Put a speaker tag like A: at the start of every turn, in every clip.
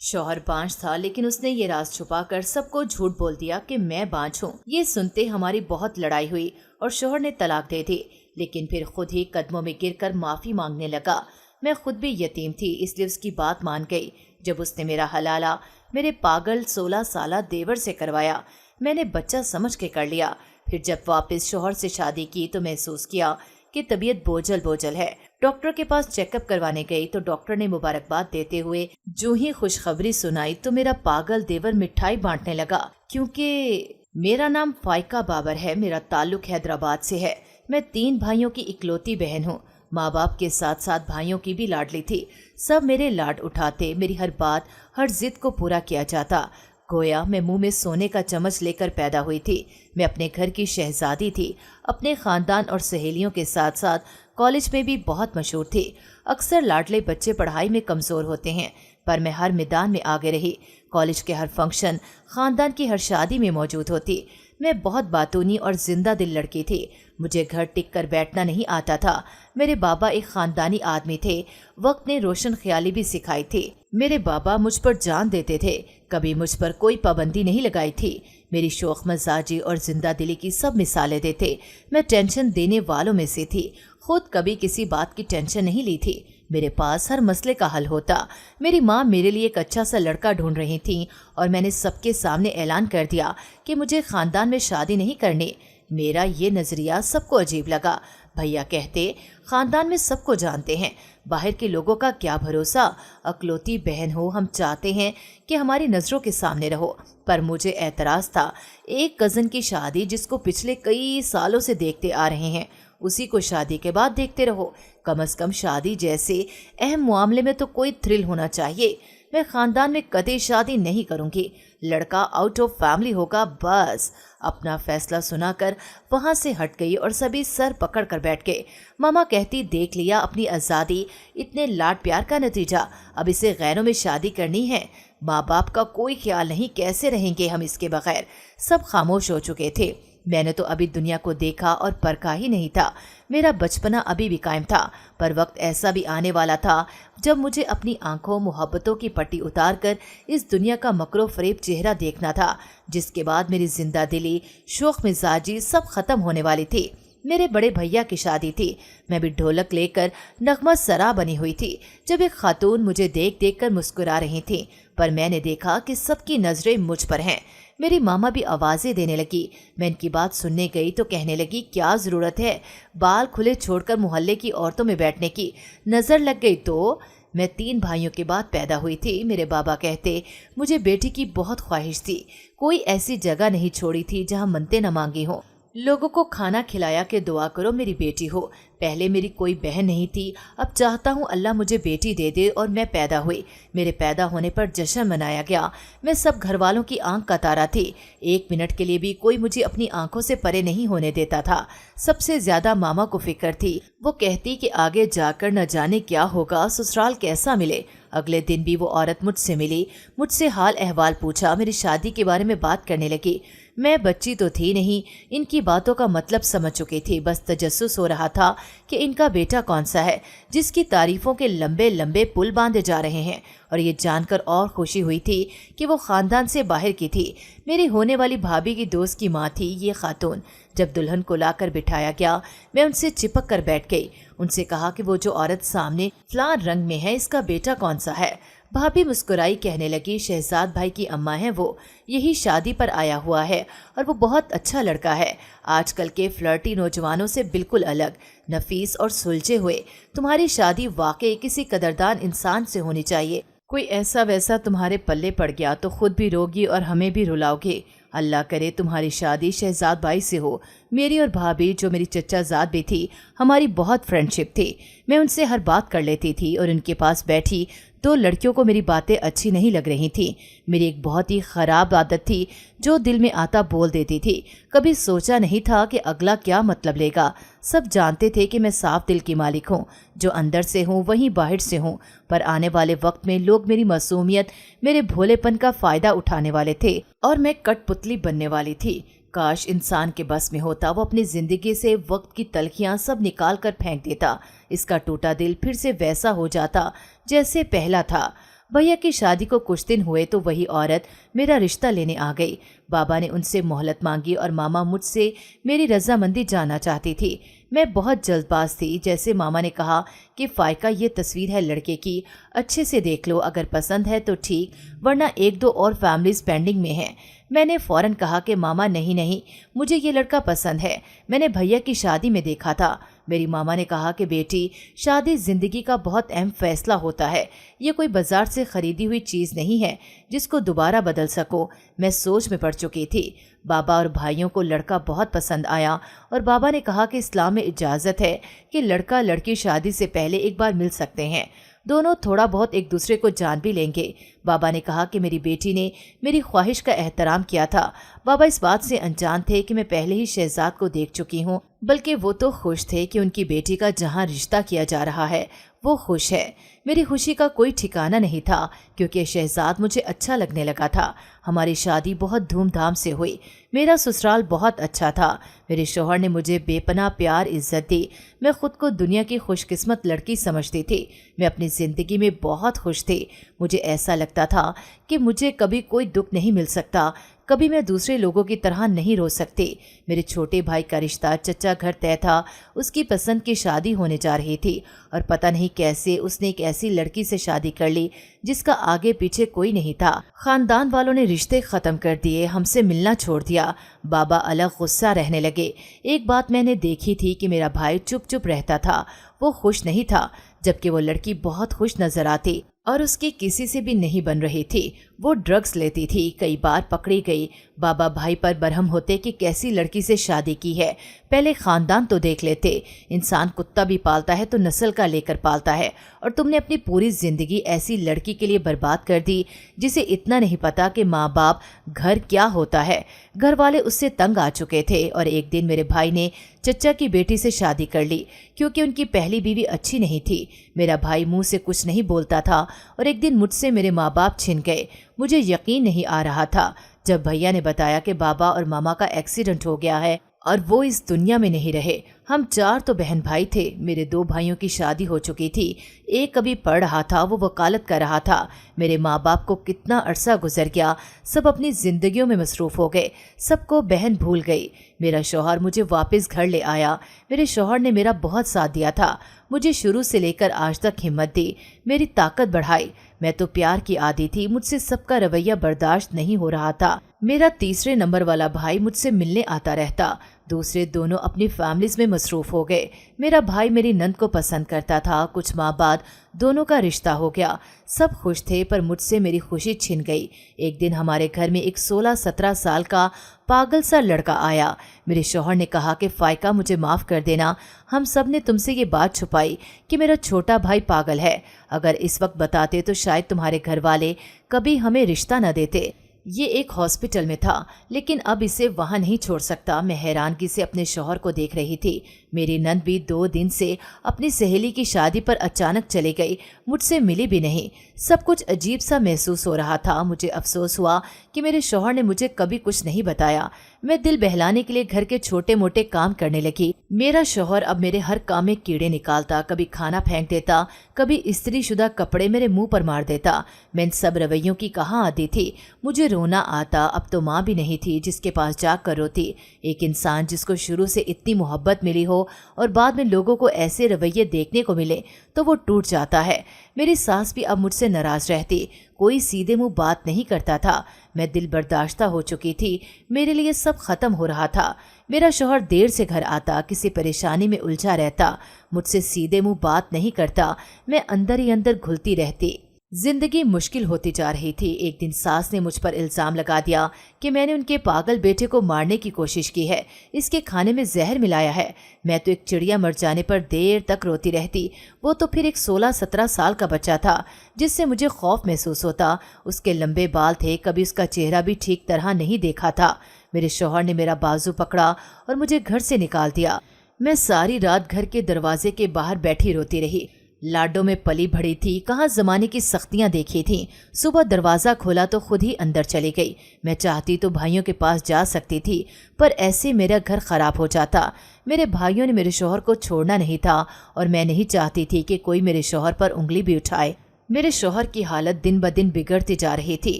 A: शौहर बांझ था, लेकिन उसने ये राज छुपा कर सबको झूठ बोल दिया कि मैं बांझ हूँ। ये सुनते हमारी बहुत लड़ाई हुई और शौहर ने तलाक दे दी, लेकिन फिर खुद ही कदमों में गिरकर माफी मांगने लगा। मैं खुद भी यतीम थी, इसलिए उसकी बात मान गई। जब उसने मेरा हलाला मेरे पागल 16 साला देवर से करवाया, मैंने बच्चा समझ के कर लिया। फिर जब वापस शौहर से शादी की तो महसूस किया कि तबीयत बोझल बोझल है। डॉक्टर के पास चेकअप करवाने गई तो डॉक्टर ने मुबारकबाद देते हुए जो ही खुशखबरी सुनाई तो मेरा पागल देवर मिठाई बांटने लगा। क्योंकि मेरा नाम फाइका बाबर है, मेरा ताल्लुक हैदराबाद से है। मैं 3 भाइयों की इकलौती बहन हूँ। माँ बाप के साथ साथ भाइयों की भी लाडली थी। सब मेरे लाड उठाते, मेरी हर बात हर जिद को पूरा किया जाता। गोया मैं मुंह में सोने का चम्मच लेकर पैदा हुई थी। मैं अपने घर की शहजादी थी। अपने खानदान और सहेलियों के साथ साथ कॉलेज में भी बहुत मशहूर थी। अक्सर लाडले बच्चे पढ़ाई में कमज़ोर होते हैं, पर मैं हर मैदान में आगे रही। कॉलेज के हर फंक्शन, खानदान की हर शादी में मौजूद होती। मैं बहुत बातूनी और जिंदा दिल लड़की थी। मुझे घर टिक कर बैठना नहीं आता था। मेरे बाबा एक खानदानी आदमी थे। वक्त ने रोशन ख्याली भी सिखाई थी। मेरे बाबा मुझ पर जान देते थे, कभी मुझ पर कोई पाबंदी नहीं लगाई थी। मेरी शौक मजाजी और जिंदा दिली की सब मिसालें देते। मैं टेंशन देने वालों में से थी। खुद कभी किसी बात की टेंशन नहीं ली थी। मेरे पास हर मसले का हल होता। मेरी माँ मेरे लिए एक अच्छा सा लड़का ढूंढ रही थी और मैंने सबके सामने ऐलान कर दिया कि मुझे खानदान में शादी नहीं करनी। मेरा ये नजरिया सबको अजीब लगा। भैया कहते, खानदान में सबको जानते हैं, बाहर के लोगों का क्या भरोसा। अकलौती बहन हो, हम चाहते हैं कि हमारी नजरों के सामने रहो। पर मुझे एतराज था। एक कजन की शादी जिसको पिछले कई सालों से देखते आ रहे हैं, उसी को शादी के बाद देखते रहो। कम से कम शादी जैसे अहम मामले में तो कोई थ्रिल होना चाहिए। मैं खानदान में कतई शादी नहीं करूंगी। लड़का आउट ऑफ फैमिली होगा बस। अपना फैसला सुनाकर वहां से हट गई और सभी सर पकड़ कर बैठ गए। मामा कहती, देख लिया अपनी आज़ादी, इतने लाड प्यार का नतीजा। अब इसे गैरों में शादी करनी है। माँ बाप का कोई ख्याल नहीं, कैसे रहेंगे हम इसके बगैर। सब खामोश हो चुके थे। मैंने तो अभी दुनिया को देखा और परखा ही नहीं था। मेरा बचपना अभी भी कायम था, पर वक्त ऐसा भी आने वाला था जब मुझे अपनी आंखों मोहब्बतों की पट्टी उतार कर इस दुनिया का मकरो फरेब चेहरा देखना था, जिसके बाद मेरी जिंदा दिली, शौक मिजाजी सब खत्म होने वाली थी। मेरे बड़े भैया की शादी थी। मैं भी ढोलक लेकर नगमा सरा बनी हुई थी जब एक खातून मुझे देख देख कर मुस्कुरा रही थी, पर मैंने देखा कि सबकी नजरें मुझ पर हैं। मेरी मामा भी आवाजें देने लगी। मैं इनकी बात सुनने गई तो कहने लगी, क्या जरूरत है बाल खुले छोड़कर मोहल्ले की औरतों में बैठने की, नजर लग गई तो। मैं 3 भाइयों के बाद पैदा हुई थी। मेरे बाबा कहते, मुझे बेटी की बहुत ख्वाहिश थी। कोई ऐसी जगह नहीं छोड़ी थी जहाँ मन्नतें न मांगी हों। लोगों को खाना खिलाया कि दुआ करो मेरी बेटी हो। पहले मेरी कोई बहन नहीं थी, अब चाहता हूँ अल्लाह मुझे बेटी दे दे और मैं पैदा हुई। मेरे पैदा होने पर जश्न मनाया गया। मैं सब घर वालों की आंख का तारा थी। 1 मिनट के लिए भी कोई मुझे अपनी आंखों से परे नहीं होने देता था। सबसे ज्यादा मामा को फिक्र थी। वो कहती कि आगे जाकर न जाने क्या होगा, ससुराल कैसा मिले। अगले दिन भी वो औरत मुझसे मिली, मुझसे हाल अहवाल पूछा, मेरी शादी के बारे में बात करने लगी। मैं बच्ची तो थी नहीं, इनकी बातों का मतलब समझ चुकी थी। बस तजस्सुस हो रहा था कि इनका बेटा कौन सा है जिसकी तारीफों के लंबे लंबे पुल बांधे जा रहे हैं। और ये जानकर और खुशी हुई थी कि वो खानदान से बाहर की थी। मेरी होने वाली भाभी की दोस्त की माँ थी ये खातून। जब दुल्हन को लाकर बिठाया गया, मैं उनसे चिपक कर बैठ गई। उनसे कहा कि वो जो औरत सामने फलां रंग में है, इसका बेटा कौन सा है। भाभी मुस्कुराई, कहने लगी, शहजाद भाई की अम्मा है वो, यही शादी पर आया हुआ है और वो बहुत अच्छा लड़का है। आजकल के फ्लर्टी नौजवानों से बिल्कुल अलग, नफीस और सुलझे हुए। तुम्हारी शादी वाकई किसी कदरदान इंसान से होनी चाहिए। कोई ऐसा वैसा तुम्हारे पल्ले पड़ गया तो खुद भी रोगी और हमें भी रुलाओगे। अल्लाह करे तुम्हारी शादी शहजाद भाई से हो। मेरी और भाभी, जो मेरी चचा जाद भी थी, हमारी बहुत फ्रेंडशिप थी। मैं उनसे हर बात कर लेती थी और उनके पास बैठी 2 लड़कियों को मेरी बातें अच्छी नहीं लग रही थी। मेरी एक बहुत ही ख़राब आदत थी, जो दिल में आता बोल देती थी। कभी सोचा नहीं था कि अगला क्या मतलब लेगा। सब जानते थे कि मैं साफ दिल की मालिक हूँ, जो अंदर से हूँ वहीं बाहर से हूँ। पर आने वाले वक्त में लोग मेरी मासूमियत, मेरे भोलेपन का फ़ायदा उठाने वाले थे और मैं कठपुतली बनने वाली थी। काश इंसान के बस में होता, वो अपनी जिंदगी से वक्त की तलखियां सब निकाल कर फेंक देता। इसका टूटा दिल फिर से वैसा हो जाता जैसे पहला था। भैया की शादी को कुछ दिन हुए तो वही औरत मेरा रिश्ता लेने आ गई। बाबा ने उनसे मोहलत मांगी और मामा मुझसे मेरी रजामंदी जानना चाहती थी। मैं बहुत जल्दबाज थी। जैसे मामा ने कहा कि फाइका ये तस्वीर है लड़के की, अच्छे से देख लो, अगर पसंद है तो ठीक, वरना एक दो और फैमिलीज पेंडिंग में हैं। मैंने फौरन कहा कि मामा नहीं नहीं, मुझे ये लड़का पसंद है, मैंने भैया की शादी में देखा था। मेरी मामा ने कहा कि बेटी, शादी जिंदगी का बहुत अहम फैसला होता है, ये कोई बाजार से खरीदी हुई चीज़ नहीं है जिसको दोबारा बदल सको। मैं सोच में पड़ चुकी थी। बाबा और भाइयों को लड़का बहुत पसंद आया और बाबा ने कहा कि इस्लाम में इजाज़त है कि लड़का लड़की शादी से पहले एक बार मिल सकते हैं, दोनों थोड़ा बहुत एक दूसरे को जान भी लेंगे। बाबा ने कहा कि मेरी बेटी ने मेरी ख्वाहिश का एहतराम किया था। बाबा इस बात से अनजान थे कि मैं पहले ही शहजाद को देख चुकी हूँ, बल्कि वो तो खुश थे कि उनकी बेटी का जहाँ रिश्ता किया जा रहा है वो खुश है। मेरी खुशी का कोई ठिकाना नहीं था क्योंकि शहजाद मुझे अच्छा लगने लगा था। हमारी शादी बहुत धूमधाम से हुई। मेरा ससुराल बहुत अच्छा था। मेरे शौहर ने मुझे बेपनाह प्यार इज्जत दी। मैं खुद को दुनिया की खुशकिस्मत लड़की समझती थी। मैं अपनी ज़िंदगी में बहुत खुश थी। मुझे ऐसा लगता था कि मुझे कभी कोई दुख नहीं मिल सकता, कभी मैं दूसरे लोगों की तरह नहीं रो सकती। मेरे छोटे भाई का रिश्ता चचा घर तय था। उसकी पसंद की शादी होने जा रही थी और पता नहीं कैसे उसने एक ऐसी लड़की से शादी कर ली जिसका आगे पीछे कोई नहीं था। खानदान वालों ने रिश्ते खत्म कर दिए, हमसे मिलना छोड़ दिया। बाबा अलग गुस्सा रहने लगे। एक बात मैंने देखी थी कि मेरा भाई चुप चुप रहता था, वो खुश नहीं था, जबकि वो लड़की बहुत खुश नजर आती और उसकी किसी से भी नहीं बन रही थी। वो ड्रग्स लेती थी, कई बार पकड़ी गई। बाबा भाई पर बरहम होते कि कैसी लड़की से शादी की है, पहले खानदान तो देख लेते। इंसान कुत्ता भी पालता है तो नस्ल का लेकर पालता है, और तुमने अपनी पूरी जिंदगी ऐसी लड़की के लिए बर्बाद कर दी जिसे इतना नहीं पता कि माँ बाप घर क्या होता है। घर वाले उससे तंग आ चुके थे और एक दिन मेरे भाई ने चचा की बेटी से शादी कर ली क्योंकि उनकी पहली बीवी अच्छी नहीं थी। मेरा भाई मुंह से कुछ नहीं बोलता था और एक दिन मुझसे मेरे माँ बाप छिन गए। मुझे यकीन नहीं आ रहा था जब भैया ने बताया कि बाबा और मामा का एक्सीडेंट हो गया है और वो इस दुनिया में नहीं रहे। हम 4 तो बहन भाई थे। मेरे 2 भाइयों की शादी हो चुकी थी, एक अभी पढ़ रहा था, वो वकालत कर रहा था। मेरे माँ बाप को कितना अरसा गुजर गया, सब अपनी जिंदगियों में मसरूफ हो गए, सबको बहन भूल गई। मेरा शौहर मुझे वापस घर ले आया। मेरे शौहर ने मेरा बहुत साथ दिया था, मुझे शुरू से लेकर आज तक हिम्मत दी, मेरी ताकत बढ़ाई। मैं तो प्यार की आदी थी, मुझसे सबका रवैया बर्दाश्त नहीं हो रहा था। मेरा तीसरे नंबर वाला भाई मुझसे मिलने आता रहता, दूसरे दोनों अपनी फैमिलीज में मसरूफ हो गए। मेरा भाई मेरी नंद को पसंद करता था। कुछ माह बाद दोनों का रिश्ता हो गया। सब खुश थे पर मुझसे मेरी खुशी छिन गई। एक दिन हमारे घर में एक 16-17 साल का पागल सा लड़का आया। मेरे शौहर ने कहा कि फाइका मुझे माफ़ कर देना, हम सब ने तुमसे ये बात छुपाई कि मेरा छोटा भाई पागल है। अगर इस वक्त बताते तो शायद तुम्हारे घर वाले कभी हमें रिश्ता न देते। ये एक हॉस्पिटल में था, लेकिन अब इसे वहाँ नहीं छोड़ सकता। मैं हैरानगी से अपने शौहर को देख रही थी। मेरी नंद भी 2 दिन से अपनी सहेली की शादी पर अचानक चली गई, मुझसे मिली भी नहीं। सब कुछ अजीब सा महसूस हो रहा था। मुझे अफसोस हुआ कि मेरे शौहर ने मुझे कभी कुछ नहीं बताया। मैं दिल बहलाने के लिए घर के छोटे मोटे काम करने लगी। मेरा शौहर अब मेरे हर काम में कीड़े निकालता, कभी खाना फेंक देता, कभी इस्त्री शुदा कपड़े मेरे मुंह पर मार देता। मैं इन सब रवैयों की कहाँ आती थी। मुझे रोना आता। अब तो माँ भी नहीं थी जिसके पास जाकर रोती। एक इंसान जिसको शुरू से इतनी मोहब्बत मिली हो और बाद में लोगों को ऐसे रवैये देखने को मिले तो वो टूट जाता है। मेरी सास भी अब मुझसे नाराज रहती, कोई सीधे मुंह बात नहीं करता था। मैं दिल बर्दाश्ता हो चुकी थी, मेरे लिए सब खत्म हो रहा था। मेरा शौहर देर से घर आता, किसी परेशानी में उलझा रहता, मुझसे सीधे मुंह बात नहीं करता। मैं अंदर ही अंदर घुलती रहती। जिंदगी मुश्किल होती जा रही थी। एक दिन सास ने मुझ पर इल्जाम लगा दिया कि मैंने उनके पागल बेटे को मारने की कोशिश की है, इसके खाने में जहर मिलाया है। मैं तो एक चिड़िया मर जाने पर देर तक रोती रहती। वो तो फिर एक 16-17 साल का बच्चा था जिससे मुझे खौफ महसूस होता। उसके लंबे बाल थे, कभी उसका चेहरा भी ठीक तरह नहीं देखा था। मेरे शौहर ने मेरा बाजू पकड़ा और मुझे घर से निकाल दिया। मैं सारी रात घर के दरवाजे के बाहर बैठी रोती रही। लाडो में पली भड़ी थी, कहाँ जमाने की सख्तियां देखी थीं। सुबह दरवाज़ा खोला तो खुद ही अंदर चली गई। मैं चाहती तो भाइयों के पास जा सकती थी, पर ऐसे मेरा घर खराब हो जाता। मेरे भाइयों ने मेरे शौहर को छोड़ना नहीं था और मैं नहीं चाहती थी कि कोई मेरे शौहर पर उंगली भी उठाए। میرے شوہر کی حالت دن بدن بگڑتی جا رہی تھی۔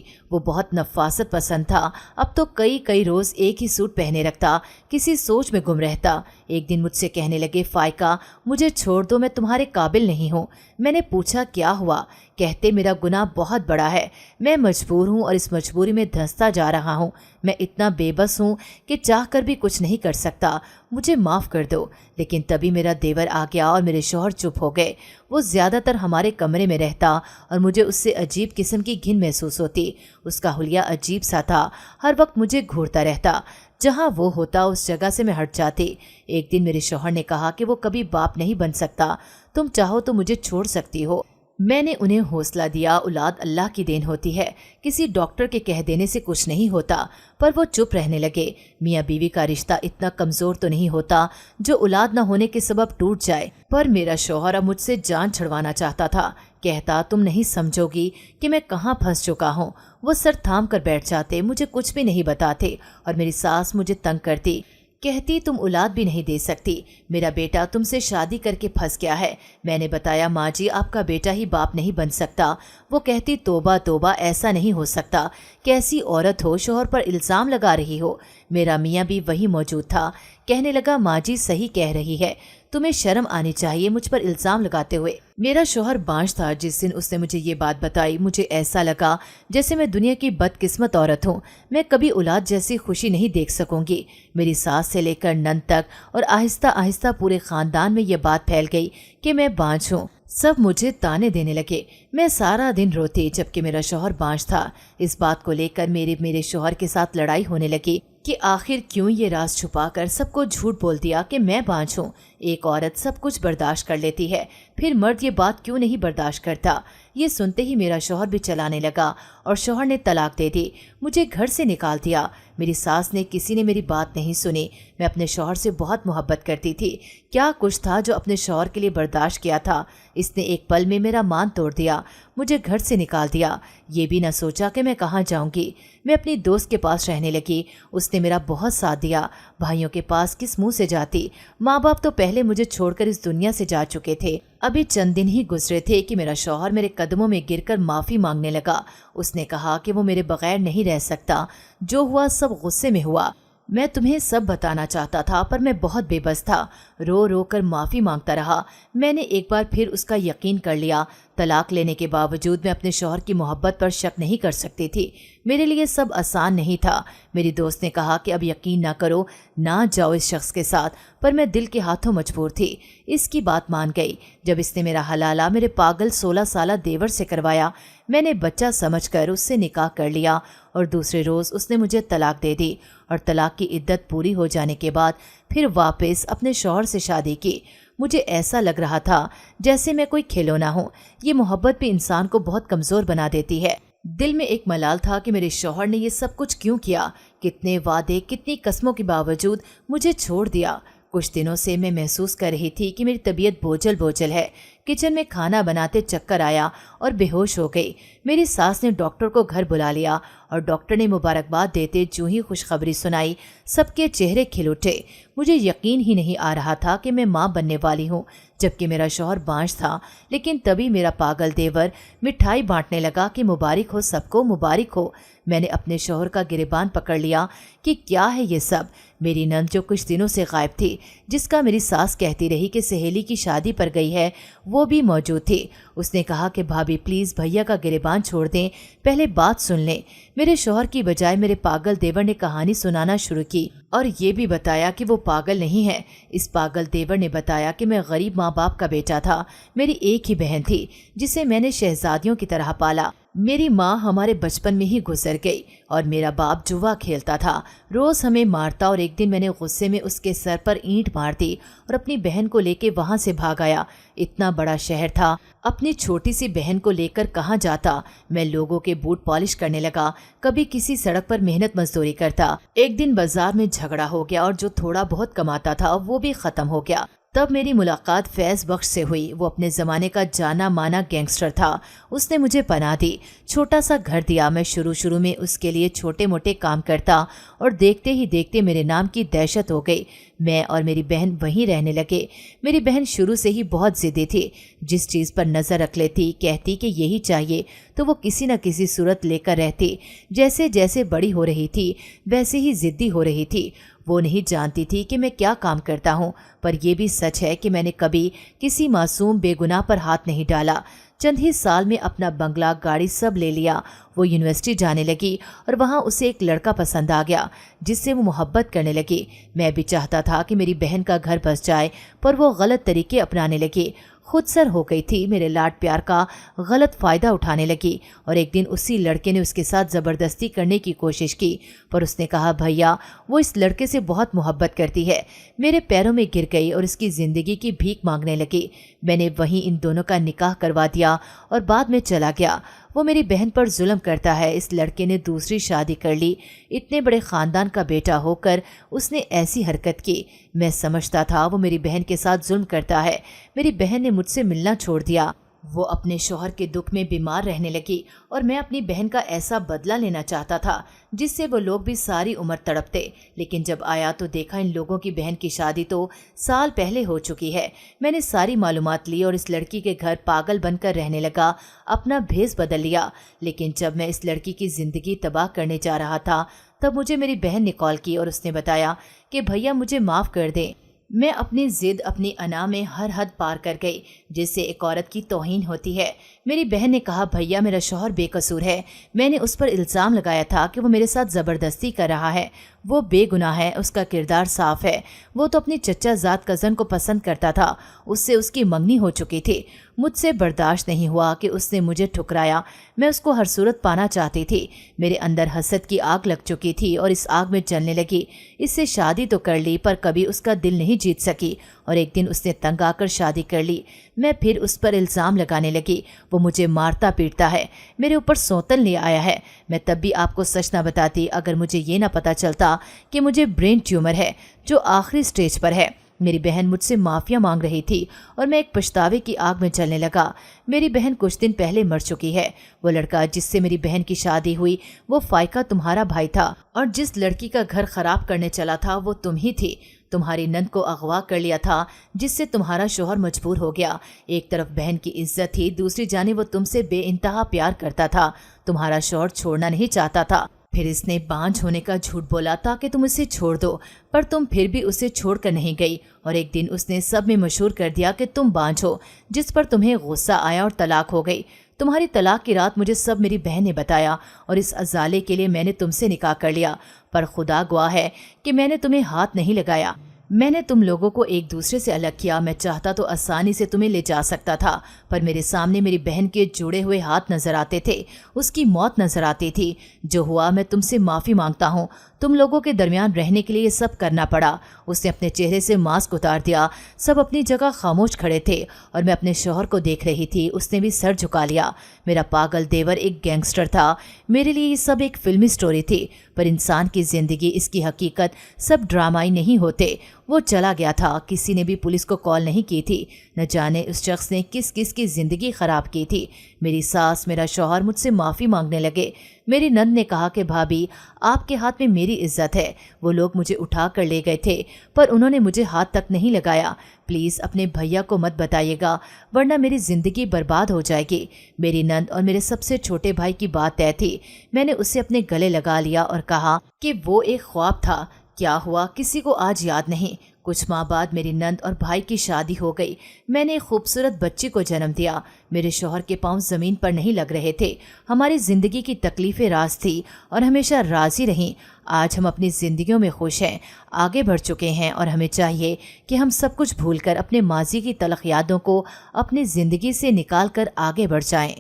A: وہ بہت نفاست پسند تھا، اب تو کئی روز ایک ہی سوٹ پہنے رکھتا، کسی سوچ میں گم رہتا۔ ایک دن مجھ سے کہنے لگے، فائقہ مجھے چھوڑ دو، میں تمہارے قابل نہیں ہوں۔ میں نے پوچھا کیا ہوا؟ کہتے میرا گناہ بہت بڑا ہے، میں مجبور ہوں اور اس مجبوری میں دھنستا جا رہا ہوں۔ میں اتنا بے بس ہوں کہ چاہ کر بھی کچھ نہیں کر سکتا، مجھے معاف کر دو۔ لیکن تبھی میرا دیور آ گیا اور میرے شوہر چپ ہو گئے۔ وہ زیادہ تر ہمارے کمرے میں رہتا اور مجھے اس سے عجیب قسم کی گھن محسوس ہوتی۔ اس کا حلیہ عجیب سا تھا، ہر وقت مجھے گھورتا رہتا۔ جہاں وہ ہوتا اس جگہ سے میں ہٹ جاتی۔ ایک دن میرے شوہر نے کہا کہ وہ کبھی باپ نہیں بن سکتا، تم چاہو تو مجھے چھوڑ سکتی ہو۔ میں نے انہیں حوصلہ دیا، اولاد اللہ کی دین ہوتی ہے، کسی ڈاکٹر کے کہہ دینے سے کچھ نہیں ہوتا، پر وہ چپ رہنے لگے۔ میاں بیوی کا رشتہ اتنا کمزور تو نہیں ہوتا جو اولاد نہ ہونے کے سبب ٹوٹ جائے، پر میرا شوہر اب مجھ سے جان چھڑوانا چاہتا تھا۔ کہتا تم نہیں سمجھو گی کہ میں کہاں پھنس چکا ہوں۔ وہ سر تھام کر بیٹھ جاتے، مجھے کچھ بھی نہیں بتاتے، اور میری ساس مجھے تنگ کرتی، کہتی تم اولاد بھی نہیں دے سکتی، میرا بیٹا تم سے شادی کر کے پھنس گیا ہے۔ میں نے بتایا ماں جی آپ کا بیٹا ہی باپ نہیں بن سکتا۔ وہ کہتی توبہ توبہ، ایسا نہیں ہو سکتا، کیسی عورت ہو، شوہر پر الزام لگا رہی ہو۔ میرا میاں بھی وہی موجود تھا، کہنے لگا ماں جی صحیح کہہ رہی ہے، تمہیں شرم آنی چاہیے مجھ پر الزام لگاتے ہوئے۔ میرا شوہر بانج تھا۔ جس دن اس نے مجھے یہ بات بتائی مجھے ایسا لگا جیسے میں دنیا کی بدقسمت عورت ہوں، میں کبھی اولاد جیسی خوشی نہیں دیکھ سکوں گی۔ میری ساس سے لے کر نند تک اور آہستہ آہستہ پورے خاندان میں یہ بات پھیل گئی کہ میں بانج ہوں۔ سب مجھے تانے دینے لگے، میں سارا دن روتی جبکہ میرا شوہر بانج تھا۔ اس بات کو لے کر میرے شوہر کے ساتھ لڑائی ہونے لگی کہ آخر کیوں یہ راز چھپا کر سب کو جھوٹ بول دیا کہ میں بانج ہوں۔ ایک عورت سب کچھ برداشت کر لیتی ہے، پھر مرد یہ بات کیوں نہیں برداشت کرتا؟ یہ سنتے ہی میرا شوہر بھی چلانے لگا اور شوہر نے طلاق دے دی، مجھے گھر سے نکال دیا۔ میری ساس نے کسی نے میری بات نہیں سنی۔ میں اپنے شوہر سے بہت محبت کرتی تھی، کیا کچھ تھا جو اپنے شوہر کے لیے برداشت کیا تھا۔ اس نے ایک پل میں میرا مان توڑ دیا، مجھے گھر سے نکال دیا، یہ بھی نہ سوچا کہ میں کہاں جاؤں گی۔ میں اپنی دوست کے پاس رہنے لگی، اس نے میرا بہت ساتھ دیا۔ بھائیوں کے پاس کس منہ سے جاتی؟ ماں باپ تو پہلے مجھے چھوڑ کر اس دنیا سے جا چکے تھے۔ ابھی چند دن ہی گزرے تھے کہ میرا شوہر میرے قدموں میں گر کر معافی مانگنے لگا۔ اس نے کہا کہ وہ میرے بغیر نہیں رہ سکتا، جو ہوا سب غصے میں ہوا۔ میں تمہیں سب بتانا چاہتا تھا پر میں بہت بے بس تھا، رو رو کر معافی مانگتا رہا۔ میں نے ایک بار پھر اس کا یقین کر لیا۔ طلاق لینے کے باوجود میں اپنے شوہر کی محبت پر شک نہیں کر سکتی تھی۔ میرے لیے سب آسان نہیں تھا۔ میری دوست نے کہا کہ اب یقین نہ کرو، نہ جاؤ اس شخص کے ساتھ، پر میں دل کے ہاتھوں مجبور تھی۔ اس کی بات مان گئی۔ جب اس نے میرا حلالہ میرے پاگل 16 سالہ دیور سے کروایا، میں نے بچہ سمجھ کر اس سے نکاح کر لیا اور دوسرے روز اس نے مجھے طلاق دے دی اور طلاق کی عدت پوری ہو جانے کے بعد پھر واپس اپنے شوہر سے شادی کی۔ مجھے ایسا لگ رہا تھا جیسے میں کوئی کھلونا ہوں۔ یہ محبت بھی انسان کو بہت کمزور بنا دیتی ہے۔ دل میں ایک ملال تھا کہ میرے شوہر نے یہ سب کچھ کیوں کیا، کتنے وعدے کتنی قسموں کے باوجود مجھے چھوڑ دیا۔ کچھ دنوں سے میں محسوس کر رہی تھی کہ میری طبیعت بوجھل ہے۔ کچن میں کھانا بناتے چکر آیا اور بے ہوش ہو گئی۔ میری ساس نے ڈاکٹر کو گھر بلا لیا اور ڈاکٹر نے مبارکباد دیتے جو ہی خوشخبری سنائی سب کے چہرے کھل اٹھے۔ مجھے یقین ہی نہیں آ رہا تھا کہ میں ماں بننے والی ہوں، جبکہ میرا شوہر بانج تھا۔ لیکن تبھی میرا پاگل دیور مٹھائی بانٹنے لگا کہ مبارک ہو، سب کو مبارک ہو۔ میں نے اپنے شوہر کا گریبان پکڑ لیا کہ کیا ہے یہ سب۔ میری نند جو کچھ دنوں سے غائب تھی، جس کا میری ساس کہتی رہی کہ سہیلی کی شادی پر گئی ہے، وہ بھی موجود تھی۔ اس نے کہا کہ بھابھی پلیز بھیا کا گریبان چھوڑ دیں، پہلے بات سن لیں۔ میرے شوہر کی بجائے میرے پاگل دیور نے کہانی سنانا شروع کی اور یہ بھی بتایا کہ وہ پاگل نہیں ہے۔ اس پاگل دیور نے بتایا کہ میں غریب ماں باپ کا بیٹا تھا، میری ایک ہی بہن تھی جسے میں نے شہزادیوں کی طرح پالا۔ میری ماں ہمارے بچپن میں ہی گزر گئی اور میرا باپ جوا کھیلتا تھا، روز ہمیں مارتا، اور ایک دن میں نے غصے میں اس کے سر پر اینٹ مار دی اور اپنی بہن کو لے کے وہاں سے بھاگ آیا۔ اتنا بڑا شہر تھا، اپنی چھوٹی سی بہن کو لے کر کہاں جاتا؟ میں لوگوں کے بوٹ پالش کرنے لگا، کبھی کسی سڑک پر محنت مزدوری کرتا۔ ایک دن بازار میں جھگڑا ہو گیا اور جو تھوڑا بہت کماتا تھا وہ بھی ختم ہو گیا۔ तब मेरी मुलाकात फैज़ बख्श से हुई। वो अपने ज़माने का जाना माना गैंगस्टर था। उसने मुझे पनाह दी, छोटा सा घर दिया। मैं शुरू में उसके लिए छोटे मोटे काम करता और देखते ही देखते मेरे नाम की दहशत हो गई। मैं और मेरी बहन वहीं रहने लगे। मेरी बहन शुरू से ही बहुत ज़िद्दी थी। जिस चीज़ पर नज़र रख लेती, कहती कि यही चाहिए, तो वो किसी न किसी सूरत लेकर रहती। जैसे जैसे बड़ी हो रही थी वैसे ही ज़िद्दी हो रही थी। वो नहीं जानती थी कि मैं क्या काम करता हूँ, पर यह भी सच है कि मैंने कभी किसी मासूम बेगुनाह पर हाथ नहीं डाला। चंद ही साल में अपना बंगला, गाड़ी सब ले लिया। वो यूनिवर्सिटी जाने लगी और वहाँ उसे एक लड़का पसंद आ गया जिससे वो मोहब्बत करने लगी। मैं भी चाहता था कि मेरी बहन का घर बस जाए, पर वो गलत तरीके अपनाने लगी। खुद सर हो गई थी, मेरे लाड प्यार का गलत फ़ायदा उठाने लगी। और एक दिन उसी लड़के ने उसके साथ ज़बरदस्ती करने की कोशिश की, पर उसने कहा भैया वो इस लड़के से बहुत मोहब्बत करती है। मेरे पैरों में गिर गई और इसकी ज़िंदगी की भीख मांगने लगी। मैंने वहीं इन दोनों का निकाह करवा दिया और बाद में चला गया। वो मेरी बहन पर जुल्म करता है। इस लड़के ने दूसरी शादी कर ली। इतने बड़े ख़ानदान का बेटा होकर उसने ऐसी हरकत की। मैं समझता था वो मेरी बहन के साथ जुल्म करता है। मेरी बहन ने मुझसे मिलना छोड़ दिया। वो अपने शौहर के दुख में बीमार रहने लगी और मैं अपनी बहन का ऐसा बदला लेना चाहता था जिससे वो लोग भी सारी उम्र तड़पते। लेकिन जब आया तो देखा इन लोगों की बहन की शादी तो साल पहले हो चुकी है। मैंने सारी मालूमात ली और इस लड़की के घर पागल बनकर रहने लगा, अपना भेष बदल लिया। लेकिन जब मैं इस लड़की की ज़िंदगी तबाह करने जा रहा था तब मुझे मेरी बहन ने कॉल की और उसने बताया कि भैया मुझे माफ़ कर दें। मैं अपनी जिद, अपनी अना में हर हद पार कर गई जिससे एक औरत की तौहीन होती है। मेरी बहन ने कहा भैया मेरा शौहर बेकसूर है। मैंने उस पर इल्ज़ाम लगाया था कि वो मेरे साथ ज़बरदस्ती कर रहा है। वो बेगुनाह है, उसका किरदार साफ है। वो तो अपनी चच्चा ज़ात कज़न को पसंद करता था, उससे उसकी मंगनी हो चुकी थी। मुझसे बर्दाश्त नहीं हुआ कि उसने मुझे ठुकराया। मैं उसको हर सूरत पाना चाहती थी। मेरे अंदर हसद की आग लग चुकी थी और इस आग में जलने लगी। इससे शादी तो कर ली पर कभी उसका दिल नहीं जीत सकी और एक दिन उसने तंग आकर शादी कर ली। मैं फिर उस पर इल्ज़ाम लगाने लगी। वो मुझे मारता पीटता है, मेरे ऊपर सौतन ले आया है। मैं तब भी आपको सच ना बताती अगर मुझे ये ना पता चलता कि मुझे ब्रेन ट्यूमर है जो आखिरी स्टेज पर है। मेरी बहन मुझसे माफ़िया मांग रही थी और मैं एक पछतावे की आग में जलने लगा। मेरी बहन कुछ दिन पहले मर चुकी है। वो लड़का जिससे मेरी बहन की शादी हुई वो फाइका तुम्हारा भाई था और जिस लड़की का घर खराब करने चला था वो तुम ही थी। तुम्हारी नंद को अगवा कर लिया था जिससे तुम्हारा शौहर मजबूर हो गया। एक तरफ बहन की इज्जत थी, दूसरी जानिब वो तुमसे बेइंतहा प्यार करता था। तुम्हारा शौहर छोड़ना नहीं चाहता था। फिर इसने बांझ होने का झूठ बोला ताकि तुम उसे छोड़ दो, पर तुम फिर भी उसे छोड़कर नहीं गई और एक दिन उसने सब में मशहूर कर दिया कि तुम बांझ हो, जिस पर तुम्हें गुस्सा आया और तलाक हो गई। तुम्हारी तलाक की रात मुझे सब मेरी बहन ने बताया और इस अजाले के लिए मैंने तुमसे निकाह कर लिया। पर खुदा गवाह है कि मैंने तुम्हें हाथ नहीं लगाया। मैंने तुम लोगों को एक दूसरे से अलग किया। मैं चाहता तो आसानी से तुम्हें ले जा सकता था, पर मेरे सामने मेरी बहन के जुड़े हुए हाथ नजर आते थे, उसकी मौत नजर आती थी। जो हुआ मैं तुमसे माफ़ी मांगता हूँ। तुम लोगों के दरमियान रहने के लिए ये सब करना पड़ा। उसने अपने चेहरे से मास्क उतार दिया। सब अपनी जगह खामोश खड़े थे और मैं अपने शौहर को देख रही थी। उसने भी सर झुका लिया। मेरा पागल देवर एक गैंगस्टर था। मेरे लिए ये सब एक फिल्मी स्टोरी थी, पर इंसान की ज़िंदगी, इसकी हकीकत सब ड्रामाई नहीं होते। वो चला गया था। किसी ने भी पुलिस को कॉल नहीं की थी। न जाने उस शख्स ने किस किस की ज़िंदगी ख़राब की थी। मेरी सास, मेरा शौहर मुझसे माफ़ी मांगने लगे। मेरी नंद ने कहा कि भाभी आपके हाथ में मेरी इज्जत है। वो लोग मुझे उठा कर ले गए थे पर उन्होंने मुझे हाथ तक नहीं लगाया। प्लीज़ अपने भैया को मत बताइएगा वरना मेरी ज़िंदगी बर्बाद हो जाएगी। मेरी नंद और मेरे सबसे छोटे भाई की बात तय थी। मैंने उसे अपने गले लगा लिया और कहा कि वो एक ख्वाब था। क्या हुआ किसी को आज याद नहीं। कुछ माह बाद मेरी नंद और भाई की शादी हो गई। मैंने एक खूबसूरत बच्ची को जन्म दिया। मेरे शौहर के पांव ज़मीन पर नहीं लग रहे थे। हमारी ज़िंदगी की तकलीफ़ें राज थी और हमेशा राज़ी रहीं। आज हम अपनी ज़िंदगियों में खुश हैं, आगे बढ़ चुके हैं और हमें चाहिए कि हम सब कुछ भूलकर अपने माजी की तलख़ यादों को अपनी ज़िंदगी से निकाल कर आगे बढ़ जाएं।